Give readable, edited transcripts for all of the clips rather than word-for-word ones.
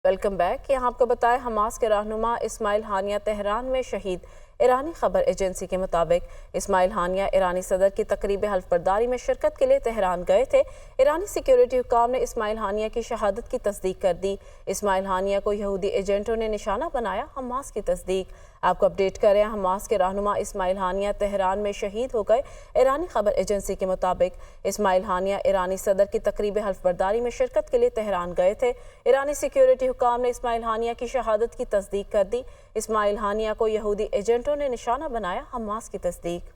Welcome back. یہاں آپ کو بتائیں حماس کے رہنما اسماعیل ہانیہ تہران میں شہید۔ ایرانی خبر ایجنسی کے مطابق اسماعیل ہانیہ ایرانی صدر کی تقریب حلف برداری میں شرکت کے لیے تہران گئے تھے۔ ایرانی سیکیورٹی حکام نے اسماعیل ہانیہ کی شہادت کی تصدیق کر دی۔ اسماعیل ہانیہ کو یہودی ایجنٹوں نے نشانہ بنایا، حماس کی تصدیق۔ آپ کو اپڈیٹ کریں، حماس کے رہنما اسماعیل ہانیہ تہران میں شہید ہو گئے۔ ایرانی خبر ایجنسی کے مطابق اسماعیل ہانیہ ایرانی صدر کی تقریب حلف برداری میں شرکت کے لیے تہران گئے تھے۔ ایرانی سیکیورٹی حکام نے اسماعیل ہانیہ کی شہادت کی تصدیق کر دی۔ اسماعیل ہانیہ کو یہودی ایجنٹوں نے نشانہ بنایا، حماس کی تصدیق۔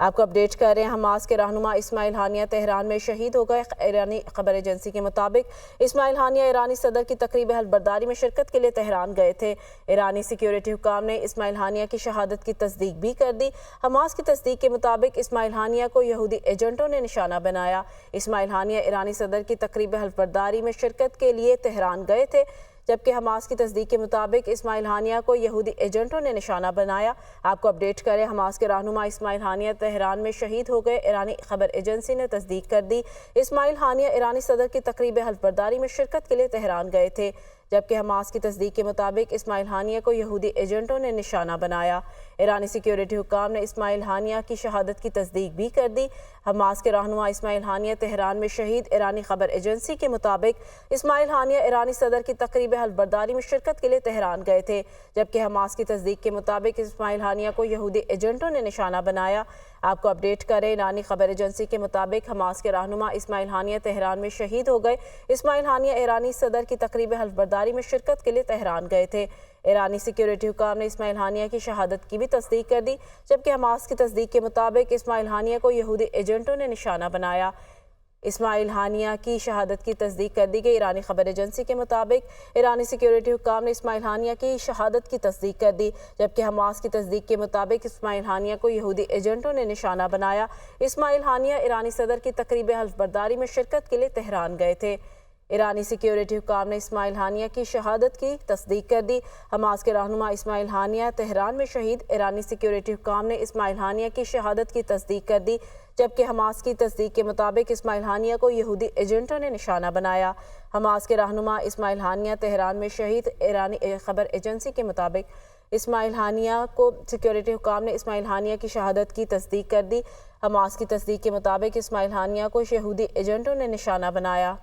آپ کو اپڈیٹ کر رہے ہیں، حماس کے رہنما اسماعیل ہانیہ تہران میں شہید ہو گئے۔ ایرانی خبر ایجنسی کے مطابق اسماعیل ہانیہ ایرانی صدر کی تقریب حلف برداری میں شرکت کے لیے تہران گئے تھے۔ ایرانی سیکیورٹی حکام نے اسماعیل ہانیہ کی شہادت کی تصدیق بھی کر دی۔ حماس کی تصدیق کے مطابق اسماعیل ہانیہ کو یہودی ایجنٹوں نے نشانہ بنایا۔ اسماعیل ہانیہ ایرانی صدر کی تقریب حلف برداری میں شرکت کے لیے تہران گئے تھے، جبکہ حماس کی تصدیق کے مطابق اسماعیل ہانیہ کو یہودی ایجنٹوں نے نشانہ بنایا۔ آپ کو اپڈیٹ کریں، حماس کے رہنما اسماعیل ہانیہ تہران میں شہید ہو گئے۔ ایرانی خبر ایجنسی نے تصدیق کر دی۔ اسماعیل ہانیہ ایرانی صدر کی تقریب حلف برداری میں شرکت کے لیے تہران گئے تھے، جبکہ حماس کی تصدیق کے مطابق اسماعیل ہانیہ کو یہودی ایجنٹوں نے نشانہ بنایا۔ ایرانی سیکیورٹی حکام نے اسماعیل ہانیہ کی شہادت کی تصدیق بھی کر دی۔ حماس کے رہنما اسماعیل ہانیہ تہران میں شہید۔ ایرانی خبر ایجنسی کے مطابق اسماعیل ہانیہ ایرانی صدر کی تقریب حلف برداری میں شرکت کے لیے تہران گئے تھے، جبکہ حماس کی تصدیق کے مطابق اسماعیل ہانیہ کو یہودی ایجنٹوں نے نشانہ بنایا۔ آپ کو اپڈیٹ کریں، ایرانی خبر ایجنسی کے مطابق حماس کے رہنما اسماعیل ہانیہ تہران میں شہید ہو گئے۔ اسماعیل ہانیہ ایرانی صدر کی تقریب حلف برداری میں شرکت کے لیے تہران گئے تھے۔ ایرانی سیکیورٹی حکام نے اسماعیل ہانیہ کی شہادت کی بھی تصدیق کر دی، جبکہ حماس کی تصدیق کے مطابق اسماعیل ہانیہ کو یہودی ایجنٹوں نے نشانہ بنایا۔ اسماعیل ہانیہ کی شہادت کی تصدیق کر دی گئی۔ ایرانی خبر ایجنسی کے مطابق ایرانی سیکیورٹی حکام نے اسماعیل ہانیہ کی شہادت کی تصدیق کر دی، جبکہ حماس کی تصدیق کے مطابق اسماعیل ہانیہ کو یہودی ایجنٹوں نے نشانہ بنایا۔ اسماعیل ہانیہ ایرانی صدر کی تقریب حلف برداری میں شرکت کے لیے تہران گئے تھے۔ ایرانی سیکیورٹی حکام نے اسماعیل ہانیہ کی شہادت کی تصدیق کر دی۔ حماس کے رہنما اسماعیل ہانیہ تہران میں شہید۔ ایرانی سیکیورٹی حکام نے اسماعیل ہانیہ کی شہادت کی تصدیق کر دی، جبکہ حماس کی تصدیق کے مطابق اسماعیل ہانیہ کو یہودی ایجنٹوں نے نشانہ بنایا۔ حماس کے رہنما اسماعیل ہانیہ تہران میں شہید۔ ایرانی خبر ایجنسی کے مطابق اسماعیل ہانیہ کو سیکیورٹی حکام نے اسماعیل ہانیہ کی شہادت کی تصدیق کر دی۔ حماس کی تصدیق کے مطابق اسماعیل ہانیہ کو یہودی ایجنٹوں نے نشانہ بنایا۔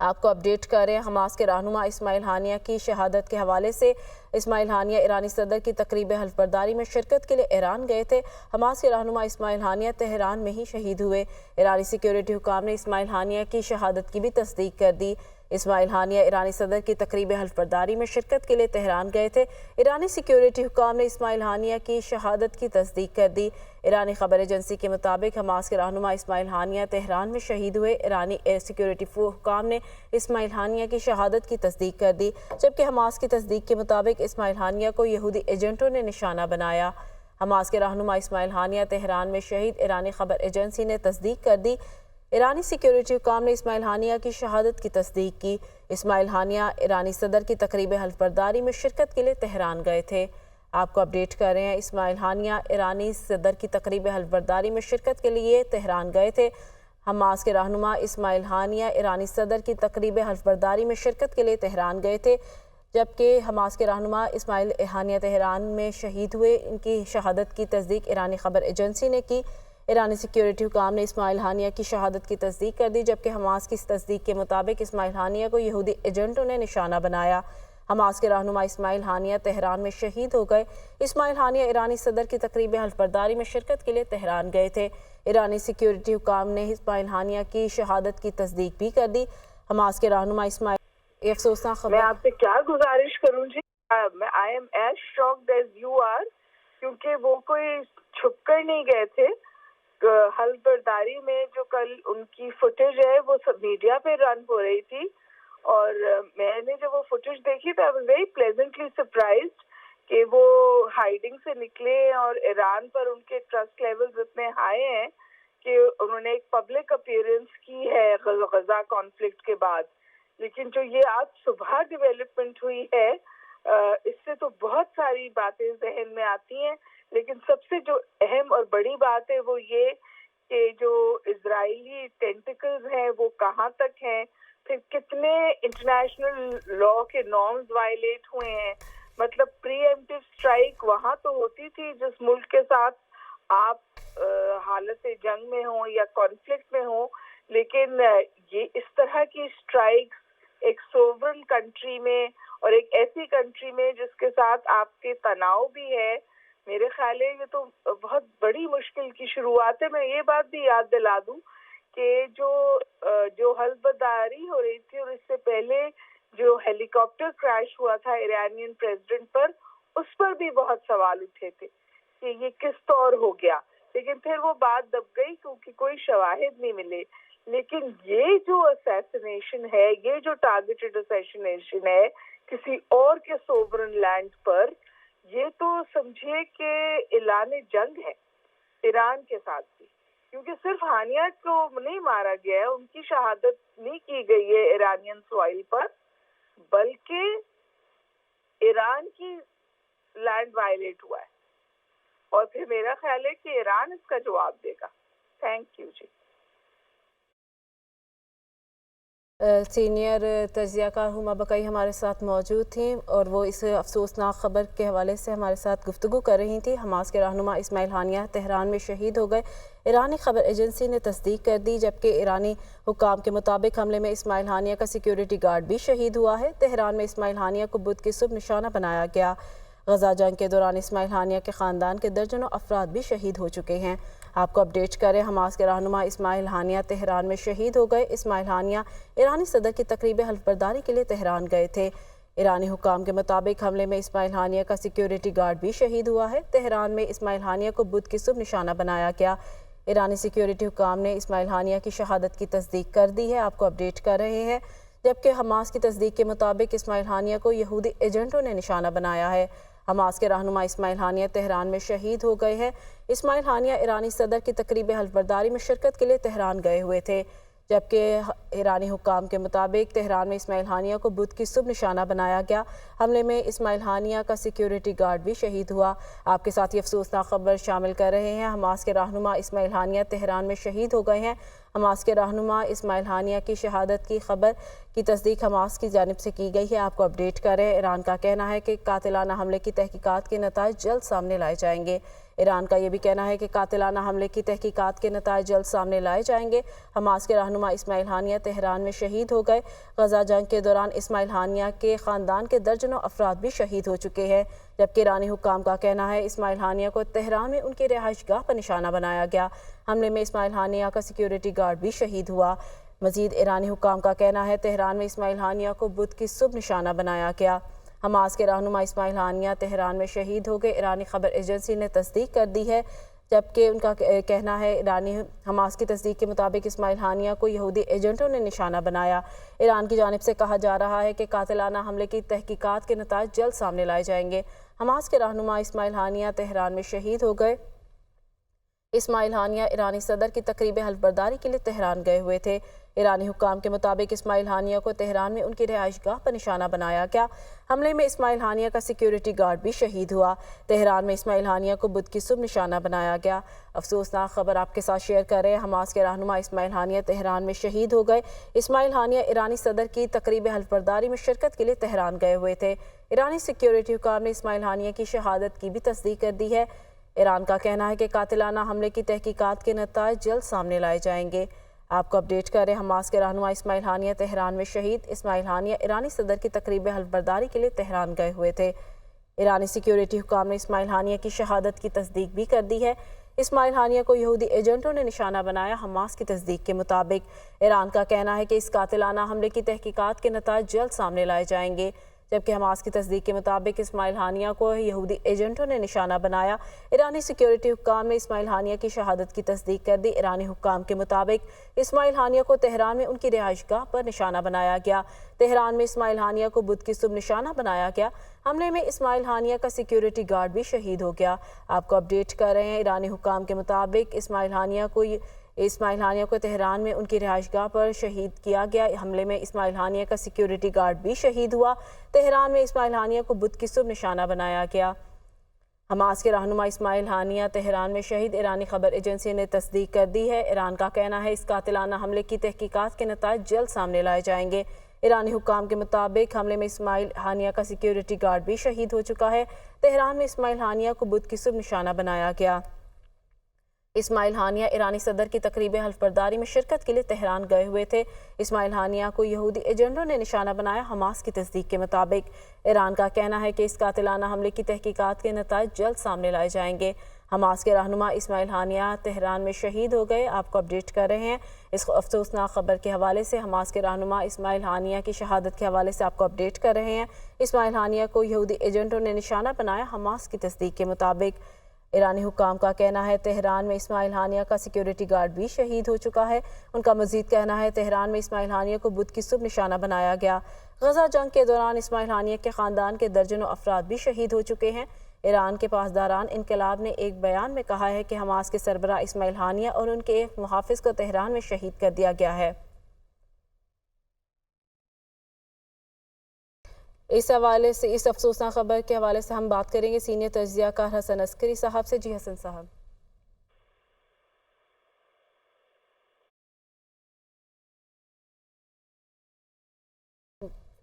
آپ کو اپڈیٹ کر رہے ہیں، حماس کے رہنما اسماعیل ہانیہ کی شہادت کے حوالے سے۔ اسماعیل ہانیہ ایرانی صدر کی تقریب حلف برداری میں شرکت کے لیے ایران گئے تھے۔ حماس کے رہنما اسماعیل ہانیہ تہران میں ہی شہید ہوئے۔ ایرانی سیکیورٹی حکام نے اسماعیل ہانیہ کی شہادت کی بھی تصدیق کر دی۔ اسماعیل ہانیہ ایرانی صدر کی تقریب حلف برداری میں شرکت کے لیے تہران گئے تھے۔ ایرانی سیکیورٹی حکام نے اسماعیل ہانیہ کی شہادت کی تصدیق کر دی۔ ایرانی خبر ایجنسی کے مطابق حماس کے رہنما اسماعیل ہانیہ تہران میں شہید ہوئے۔ ایرانی سیکیورٹی حکام نے اسماعیل ہانیہ کی شہادت کی تصدیق کر دی، جبکہ حماس کی تصدیق کے مطابق اسماعیل ہانیہ کو یہودی ایجنٹوں نے نشانہ بنایا۔ حماس کے رہنما اسماعیل ہانیہ تہران میں شہید۔ ایرانی خبر ایجنسی نے تصدیق کر دی۔ ایرانی سیکیورٹی حکام نے اسماعیل ہانیہ کی شہادت کی تصدیق کی۔ اسماعیل ہانیہ ایرانی صدر کی تقریب حلف برداری میں شرکت کے لیے تہران گئے تھے۔ آپ کو اپڈیٹ کر رہے ہیں، اسماعیل ہانیہ ایرانی صدر کی تقریب حلف برداری میں شرکت کے لیے تہران گئے تھے۔ حماس کے رہنما اسماعیل ہانیہ ایرانی صدر کی تقریب حلف برداری میں شرکت کے لیے تہران گئے تھے، جبکہ حماس کے رہنما اسماعیل ہانیہ تہران میں شہید ہوئے۔ ان کی شہادت کی تصدیق ایرانی خبر ایجنسی نے کی۔ ایرانی سیکیورٹی حکام نے اسماعیل ہانیہ کی شہادت کی تصدیق کر دی، جبکہ حماس کی تصدیق کے مطابق اسماعیل ہانیہ کو یہودی ایجنٹوں نے نشانہ بنایا۔ حماس کے رہنما اسماعیل ہانیہ تہران میں شہید ہو گئے۔ اسماعیل ہانیہ ایرانی صدر کی تقریب حلف برداری میں شرکت کے لیے تہران گئے تھے۔ ایرانی سیکیورٹی حکام نے اسماعیل ہانیہ کی شہادت کی تصدیق بھی کر دی۔ حماس کے رہنما اسماعیل افسوسناک خبر میں آپ سے کیا گزارش کروں جی، I am as shocked as you are، کیونکہ وہ کوئی چھپ کر نہیں گئے تھے۔ حلف برداری میں جو کل ان کی فوٹیج ہے وہ سب میڈیا پہ رن ہو رہی تھی، اور میں نے جب وہ فوٹیج دیکھی تو I was very pleasantly surprised کہ وہ ہائیڈنگ سے نکلے اور ایران پر ان کے ٹرسٹ لیولز اتنے ہائی ہیں کہ انہوں نے ایک پبلک اپیئرنس کی ہے غزہ کانفلکٹ کے بعد۔ لیکن جو یہ آج صبح ڈیولپمنٹ ہوئی ہے، اس سے تو بہت ساری باتیں ذہن میں آتی ہیں، لیکن سب سے جو اہم اور بڑی بات ہے وہ یہ کہ جو اسرائیلی ٹینٹیکلز ہیں وہ کہاں تک ہیں، پھر کتنے انٹرنیشنل لا کے نارمز وائلیٹ ہوئے ہیں. مطلب پری ایمپٹیو اسٹرائک وہاں تو ہوتی تھی جس ملک کے ساتھ آپ حالت جنگ میں ہوں یا کانفلکٹ میں ہوں، لیکن یہ اس طرح کی اسٹرائکس ایک سوورن کنٹری میں اور ایک ایسی کنٹری میں جس کے ساتھ آپ کے تناؤ بھی ہے، میرے خیال ہے یہ تو بہت بڑی مشکل کی شروعات ہے. میں یہ بات بھی یاد دلا دوں کہ جو حلف برداری ہو رہی تھی اور اس سے پہلے جو ہیلی کاپٹر کریش ہوا تھا ایرانین پریزیڈنٹ پر، اس پر بھی بہت سوال اٹھے تھے کہ یہ کس طور ہو گیا، لیکن پھر وہ بات دب گئی کیونکہ کوئی شواہد نہیں ملے. لیکن یہ جو اسیسینیشن ہے، یہ جو ٹارگیٹڈ اسیسینیشن ہے کسی اور کے سوورن لینڈ پر، یہ تو سمجھے کہ اعلان جنگ ہے ایران کے ساتھ بھی، کیونکہ صرف ہانیہ کو نہیں مارا گیا ہے، ان کی شہادت نہیں کی گئی ہے ایرانین سوائل پر، بلکہ ایران کی لینڈ وائلیٹ ہوا ہے. اور پھر میرا خیال ہے کہ ایران اس کا جواب دے گا. Thank you ji. سینئر تجزیہ کار ہما بقائی ہمارے ساتھ موجود تھیں اور وہ اس افسوسناک خبر کے حوالے سے ہمارے ساتھ گفتگو کر رہی تھیں. حماس کے رہنما اسماعیل ہانیہ تہران میں شہید ہو گئے. ایرانی خبر ایجنسی نے تصدیق کر دی، جبکہ ایرانی حکام کے مطابق حملے میں اسماعیل ہانیہ کا سیکیورٹی گارڈ بھی شہید ہوا ہے. تہران میں اسماعیل ہانیہ کو بدھ کی صبح نشانہ بنایا گیا. غزہ جنگ کے دوران اسماعیل ہانیہ کے خاندان کے درجنوں افراد بھی شہید ہو چکے ہیں. آپ کو اپڈیٹ کریں، حماس کے رہنما اسماعیل ہانیہ تہران میں شہید ہو گئے. اسماعیل ہانیہ ایرانی صدر کی تقریب حلف برداری کے لیے تہران گئے تھے. ایرانی حکام کے مطابق حملے میں اسماعیل ہانیہ کا سیکیورٹی گارڈ بھی شہید ہوا ہے. تہران میں اسماعیل ہانیہ کو بدھ کی صبح نشانہ بنایا گیا. ایرانی سیکیورٹی حکام نے اسماعیل ہانیہ کی شہادت کی تصدیق کر دی ہے. آپ کو اپڈیٹ کر رہے ہیں، جبکہ حماس کی تصدیق کے مطابق اسماعیل ہانیہ کو یہودی ایجنٹوں نے نشانہ بنایا ہے. حماس کے رہنما اسماعیل ہانیہ تہران میں شہید ہو گئے ہیں. اسماعیل ہانیہ ایرانی صدر کی تقریب حلف برداری میں شرکت کے لیے تہران گئے ہوئے تھے، جبکہ ایرانی حکام کے مطابق تہران میں اسماعیل ہانیہ کو بدھ کی صبح نشانہ بنایا گیا. حملے میں اسماعیل ہانیہ کا سیکیورٹی گارڈ بھی شہید ہوا. آپ کے ساتھ یہ افسوسناک خبر شامل کر رہے ہیں. حماس کے رہنما اسماعیل ہانیہ تہران میں شہید ہو گئے ہیں. حماس کے رہنما اسماعیل ہانیہ کی شہادت کی خبر کی تصدیق حماس کی جانب سے کی گئی ہے. آپ کو اپڈیٹ کریں، ایران کا کہنا ہے کہ قاتلانہ حملے کی تحقیقات کے نتائج جلد سامنے لائے جائیں گے. ایران کا یہ بھی کہنا ہے کہ قاتلانہ حملے کی تحقیقات کے نتائج جلد سامنے لائے جائیں گے. حماس کے رہنما اسماعیل ہانیہ تہران میں شہید ہو گئے. غزہ جنگ کے دوران اسماعیل ہانیہ کے خاندان کے درجنوں افراد بھی شہید ہو چکے ہیں، جبکہ ایرانی حکام کا کہنا ہے اسماعیل ہانیہ کو تہران میں ان کی رہائش گاہ پر نشانہ بنایا گیا. حملے میں اسماعیل ہانیہ کا سیکیورٹی گارڈ بھی شہید ہوا. مزید ایرانی حکام کا کہنا ہے تہران میں اسماعیل ہانیہ کو بدھ کی صبح نشانہ بنایا گیا. حماس کے رہنما اسماعیل ہانیہ تہران میں شہید ہو گئے. ایرانی خبر ایجنسی نے تصدیق کر دی ہے، جبکہ ان کا کہنا ہے حماس کی تصدیق کے مطابق اسماعیل ہانیہ کو یہودی ایجنٹوں نے نشانہ بنایا. ایران کی جانب سے کہا جا رہا ہے کہ قاتلانہ حملے کی تحقیقات کے نتائج جلد سامنے لائے جائیں گے. حماس کے رہنما اسماعیل ہانیہ تہران میں شہید ہو گئے. اسماعیل ہانیہ ایرانی صدر کی تقریب حلف برداری کے لیے تہران گئے ہوئے تھے. ایرانی حکام کے مطابق اسماعیل ہانیہ کو تہران میں ان کی رہائش گاہ پر نشانہ بنایا گیا. حملے میں اسماعیل ہانیہ کا سیکیورٹی گارڈ بھی شہید ہوا. تہران میں اسماعیل ہانیہ کو بدھ کی صبح نشانہ بنایا گیا. افسوسناک خبر آپ کے ساتھ شیئر کر رہے ہیں. حماس کے رہنما اسماعیل ہانیہ تہران میں شہید ہو گئے. اسماعیل ہانیہ ایرانی صدر کی تقریب حلف برداری میں شرکت کے لیے تہران گئے ہوئے تھے. ایرانی سیکیورٹی حکام نے اسماعیل ہانیہ کی شہادت کی بھی تصدیق کر دی ہے. ایران کا کہنا ہے کہ قاتلانہ حملے کی تحقیقات کے نتائج جلد سامنے لائے جائیں گے. آپ کو اپڈیٹ کریں، حماس کے رہنما اسماعیل ہانیہ تہران میں شہید. اسماعیل ہانیہ ایرانی صدر کی تقریب حلف برداری کے لیے تہران گئے ہوئے تھے. ایرانی سیکیورٹی حکام نے اسماعیل ہانیہ کی شہادت کی تصدیق بھی کر دی ہے. اسماعیل ہانیہ کو یہودی ایجنٹوں نے نشانہ بنایا. حماس کی تصدیق کے مطابق ایران کا کہنا ہے کہ اس قاتلانہ حملے کی تحقیقات کے نتائج جلد سامنے لائے جائیں گے، جبکہ حماس کی تصدیق کے مطابق اسماعیل ہانیہ کو یہودی ایجنٹوں نے نشانہ بنایا. ایرانی سیکیورٹی حکام نے اسماعیل ہانیہ کی شہادت کی تصدیق کر دی. ایرانی حکام کے مطابق اسماعیل ہانیہ کو تہران میں ان کی رہائش گاہ پر نشانہ بنایا گیا. تہران میں اسماعیل ہانیہ کو بدھ کی صبح نشانہ بنایا گیا. حملے میں اسماعیل ہانیہ کا سیکیورٹی گارڈ بھی شہید ہو گیا. آپ کو اپڈیٹ کر رہے ہیں، ایرانی حکام کے مطابق اسماعیل ہانیہ کو تہران میں ان کی رہائش گاہ پر شہید کیا گیا. حملے میں اسماعیل ہانیہ کا سیکیورٹی گارڈ بھی شہید ہوا. تہران میں اسماعیل ہانیہ کو بدھ کی صبح نشانہ بنایا گیا. حماس کے رہنما اسماعیل ہانیہ تہران میں شہید، ایرانی خبر ایجنسی نے تصدیق کر دی ہے۔ ایران کا کہنا ہے اس قاتلانہ حملے کی تحقیقات کے نتائج جلد سامنے لائے جائیں گے۔ ایرانی حکام کے مطابق حملے میں اسماعیل ہانیہ کا سیکیورٹی گارڈ بھی شہید ہو چکا ہے۔ تہران میں اسماعیل ہانیہ کو بدھ کی صبح نشانہ بنایا گیا۔ اسماعیل ہانیہ ایرانی صدر کی تقریب حلف برداری میں شرکت کے لیے تہران گئے ہوئے تھے۔ اسماعیل ہانیہ کو یہودی ایجنٹوں نے نشانہ بنایا۔ حماس کی تصدیق کے مطابق ایران کا کہنا ہے کہ اس قاتلانہ حملے کی تحقیقات کے نتائج جلد سامنے لائے جائیں گے۔ حماس کے رہنما اسماعیل ہانیہ تہران میں شہید ہو گئے۔ آپ کو اپڈیٹ کر رہے ہیں اس افسوسناک خبر کے حوالے سے۔ حماس کے رہنما اسماعیل ہانیہ کی شہادت کے حوالے سے آپ کو اپڈیٹ کر رہے ہیں۔ اسماعیل ہانیہ کو یہودی ایجنٹوں نے نشانہ بنایا۔ حماس کی تصدیق کے مطابق ایرانی حکام کا کہنا ہے تہران میں اسماعیل ہانیہ کا سیکیورٹی گارڈ بھی شہید ہو چکا ہے۔ ان کا مزید کہنا ہے تہران میں اسماعیل ہانیہ کو بدھ کی صبح نشانہ بنایا گیا۔ غزہ جنگ کے دوران اسماعیل ہانیہ کے خاندان کے درجنوں افراد بھی شہید ہو چکے ہیں۔ ایران کے پاسداران انقلاب نے ایک بیان میں کہا ہے کہ حماس کے سربراہ اسماعیل ہانیہ اور ان کے ایک محافظ کو تہران میں شہید کر دیا گیا ہے۔ اس حوالے سے اس افسوسناک خبر کے حوالے سے ہم بات کریں گے سینئر تجزیہ کار حسن عسکری صاحب سے۔ جی حسن صاحب۔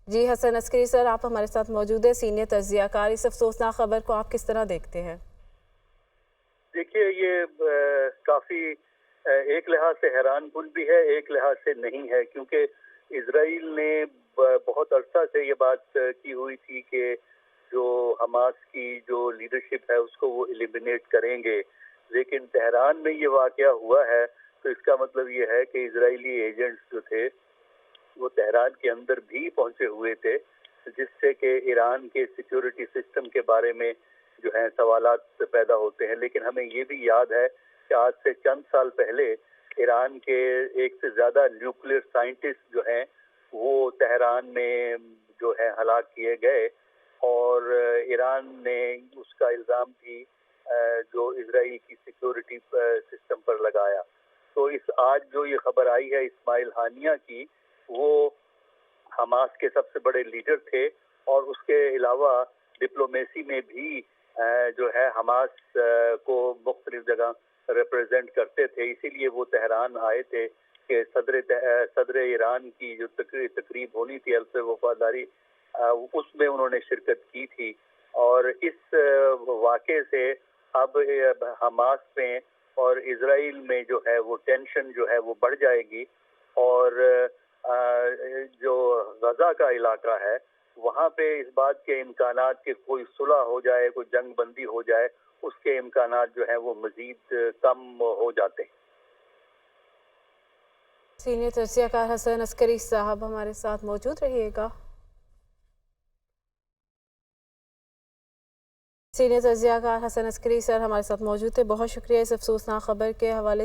جی حسن عسکری سر، آپ ہمارے ساتھ موجود ہیں، سینئر تجزیہ کار۔ اس افسوسناک خبر کو آپ کس طرح دیکھتے ہیں؟ دیکھیے، یہ کافی ایک لحاظ سے حیران کن بھی ہے، ایک لحاظ سے نہیں ہے، کیونکہ اسرائیل نے بہت عرصہ سے یہ بات کی ہوئی تھی کہ جو حماس کی جو لیڈرشپ ہے اس کو وہ ایلیمینیٹ کریں گے، لیکن تہران میں یہ واقعہ ہوا ہے تو اس کا مطلب یہ ہے کہ اسرائیلی ایجنٹس جو تھے وہ تہران کے اندر بھی پہنچے ہوئے تھے، جس سے کہ ایران کے سیکیورٹی سسٹم کے بارے میں جو ہیں سوالات پیدا ہوتے ہیں۔ لیکن ہمیں یہ بھی یاد ہے کہ آج سے چند سال پہلے ایران کے ایک سے زیادہ نیوکلیئر سائنٹسٹ جو ہیں وہ تہران میں جو ہے ہلاک کیے گئے، اور ایران نے اس کا الزام بھی جو اسرائیل کی سیکیورٹی سسٹم پر لگایا۔ تو آج جو یہ خبر آئی ہے اسماعیل ہانیہ کی، وہ حماس کے سب سے بڑے لیڈر تھے، اور اس کے علاوہ ڈپلومیسی میں بھی جو ہے حماس کو مختلف جگہ ریپرزینٹ کرتے تھے، اسی لیے وہ تہران آئے تھے کہ صدر ایران کی جو تقریب ہونی تھی حلف وفاداری، اس میں انہوں نے شرکت کی تھی۔ اور اس واقعے سے اب حماس میں اور اسرائیل میں جو ہے وہ ٹینشن جو ہے وہ بڑھ جائے گی، اور جو غزہ کا علاقہ ہے وہاں پہ اس بات کے امکانات کہ کوئی صلح ہو جائے، کوئی جنگ بندی ہو جائے، اس کے امکانات جو ہیں وہ مزید کم ہو جاتے ہیں۔ سینئر تجزیہ کار حسن عسکری صاحب ہمارے ساتھ موجود رہیے گا۔ سینئر تجزیہ کار حسن عسکری سر ہمارے ساتھ موجود تھے، بہت شکریہ اس افسوسناک خبر کے حوالے